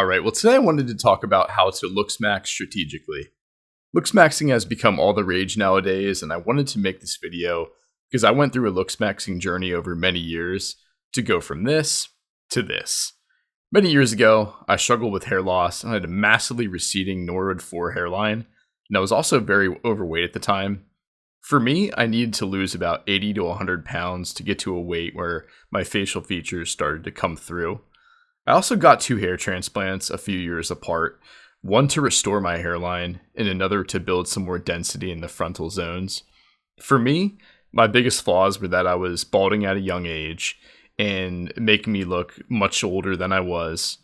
All right, well, today I wanted to talk about how to looksmax strategically. Looksmaxing has become all the rage nowadays, and I wanted to make this video because I went through a looksmaxing journey over many years to go from this to this. Many years ago, I struggled with hair loss and I had a massively receding Norwood 4 hairline, and I was also very overweight at the time. For me, I needed to lose about 80 to 100 pounds to get to a weight where my facial features started to come through. I also got 2 hair transplants a few years apart, one to restore my hairline and another to build some more density in the frontal zones. For me, my biggest flaws were that I was balding at a young age and making me look much older than I was,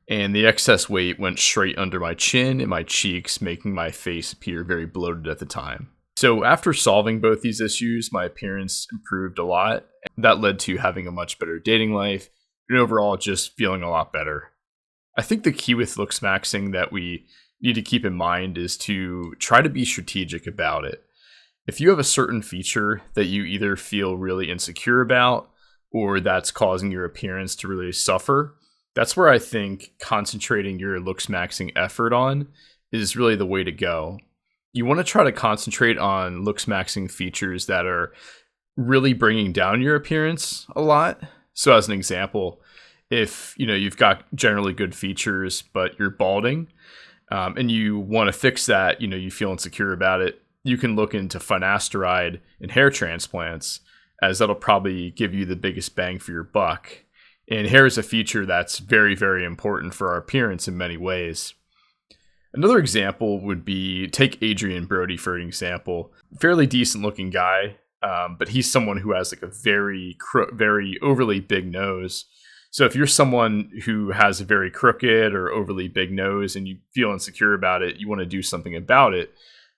and the excess weight went straight under my chin and my cheeks, making my face appear very bloated at the time. So after solving both these issues, my appearance improved a lot. That led to having a much better dating life and overall just feeling a lot better. I think the key with looksmaxing that we need to keep in mind is to try to be strategic about it. If you have a certain feature that you either feel really insecure about or that's causing your appearance to really suffer, that's where I think concentrating your looksmaxing effort on is really the way to go. You want to try to concentrate on looksmaxing features that are really bringing down your appearance a lot. So as an example, if you've got generally good features but you're balding and you want to fix that, you feel insecure about it, you can look into finasteride and hair transplants, as that'll probably give you the biggest bang for your buck. And hair is a feature that's very, very important for our appearance in many ways. Another example would be, take Adrian Brody for an example. Fairly decent looking guy, but he's someone who has like a very overly big nose. So if you're someone who has a very crooked or overly big nose and you feel insecure about it, you want to do something about it,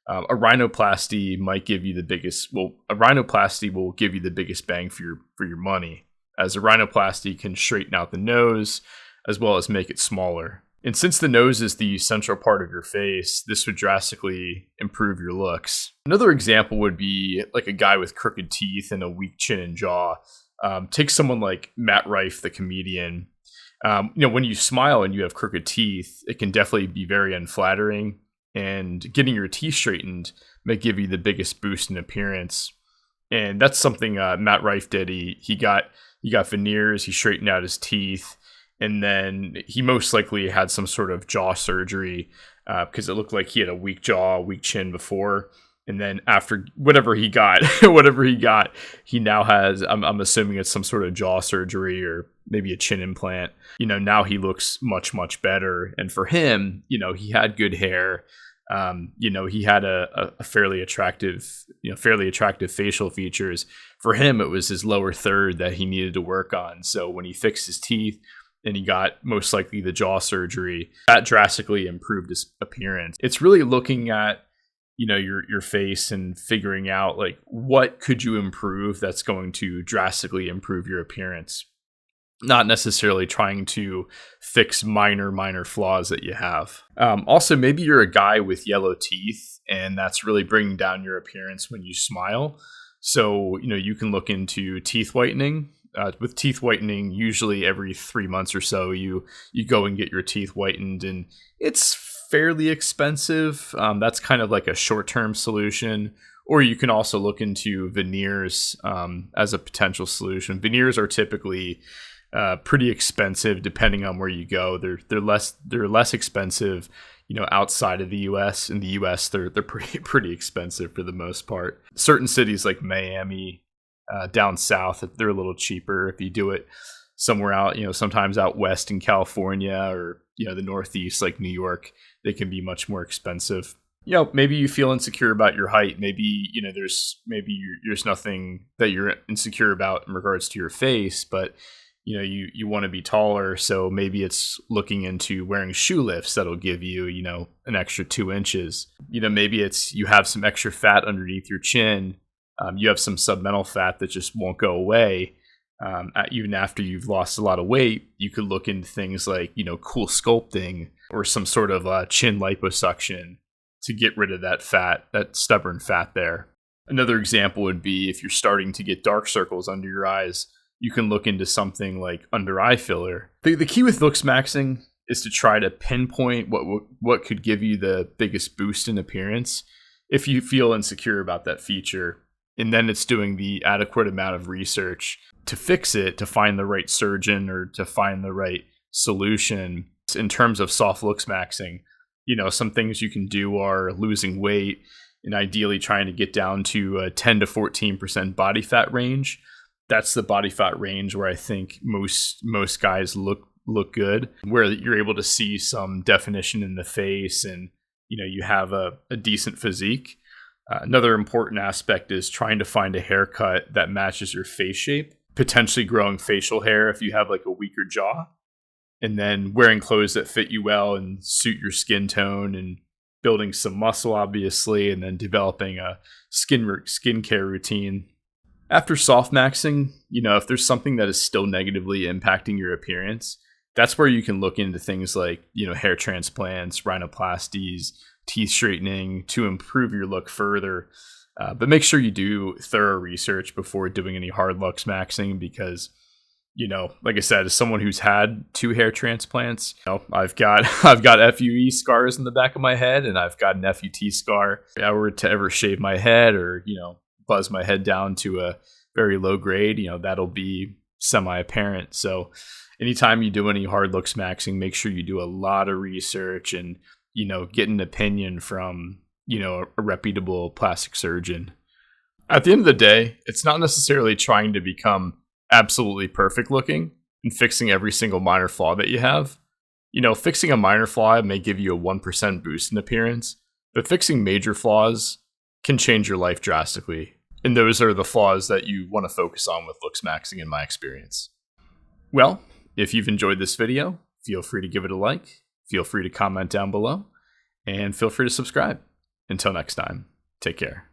a rhinoplasty might give you the biggest, a rhinoplasty will give you the biggest bang for your money, as a rhinoplasty can straighten out the nose as well as make it smaller. And since the nose is the central part of your face, this would drastically improve your looks. Another example would be like a guy with crooked teeth and a weak chin and jaw. Take someone like Matt Rife, the comedian. When you smile and you have crooked teeth, it can definitely be very unflattering, and getting your teeth straightened may give you the biggest boost in appearance. And that's something Matt Rife did. He got veneers, he straightened out his teeth, and then he most likely had some sort of jaw surgery because it looked like he had a weak jaw, weak chin before. And then after whatever he got, he now has, I'm assuming it's some sort of jaw surgery or maybe a chin implant. Now he looks much, much better. And for him, he had good hair. He had a fairly attractive facial features. For him, it was his lower third that he needed to work on. So when he fixed his teeth and he got most likely the jaw surgery, that drastically improved his appearance. It's really looking at your face and figuring out like what could you improve that's going to drastically improve your appearance, not necessarily trying to fix minor flaws that you have. Also, maybe you're a guy with yellow teeth and that's really bringing down your appearance when you smile. So you can look into teeth whitening. With teeth whitening, usually every 3 months or so you go and get your teeth whitened, and it's fairly expensive. That's kind of like a short-term solution. Or you can also look into veneers as a potential solution. Veneers are typically pretty expensive depending on where you go. They're less expensive, outside of the U.S. In the U.S., they're pretty expensive for the most part. Certain cities like Miami, down south, they're a little cheaper. If you do it somewhere out, sometimes out west in California or the Northeast like New York, they can be much more expensive. Maybe you feel insecure about your height. Maybe there's nothing that you're insecure about in regards to your face, but you want to be taller. So maybe it's looking into wearing shoe lifts that'll give you an extra 2 inches. Maybe it's you have some extra fat underneath your chin. You have some submental fat that just won't go away. Even after you've lost a lot of weight, you could look into things like, cool sculpting or some sort of chin liposuction to get rid of that fat, that stubborn fat there. Another example would be if you're starting to get dark circles under your eyes, you can look into something like under eye filler. The key with looksmaxing is to try to pinpoint what could give you the biggest boost in appearance if you feel insecure about that feature. And then it's doing the adequate amount of research to fix it, to find the right surgeon or to find the right solution. In terms of soft looksmaxing, some things you can do are losing weight and ideally trying to get down to a 10 to 14% body fat range. That's the body fat range where I think most guys look good, where you're able to see some definition in the face and you have a decent physique. Another important aspect is trying to find a haircut that matches your face shape, potentially growing facial hair if you have like a weaker jaw, and then wearing clothes that fit you well and suit your skin tone, and building some muscle, obviously, and then developing a skincare routine. After soft maxing, if there's something that is still negatively impacting your appearance, that's where you can look into things like, hair transplants, rhinoplasties, teeth straightening to improve your look further. But make sure you do thorough research before doing any hard looksmaxing because, like I said, as someone who's had 2 hair transplants, I've got FUE scars in the back of my head, and I've got an FUT scar. If I were to ever shave my head or, buzz my head down to a very low grade, that'll be semi-apparent. So anytime you do any hard looksmaxing, make sure you do a lot of research and, get an opinion from, a reputable plastic surgeon. At the end of the day, it's not necessarily trying to become absolutely perfect looking and fixing every single minor flaw that you have. Fixing a minor flaw may give you a 1% boost in appearance, but fixing major flaws can change your life drastically. And those are the flaws that you want to focus on with looksmaxing, in my experience. Well, if you've enjoyed this video, feel free to give it a like, feel free to comment down below, and feel free to subscribe. Until next time, take care.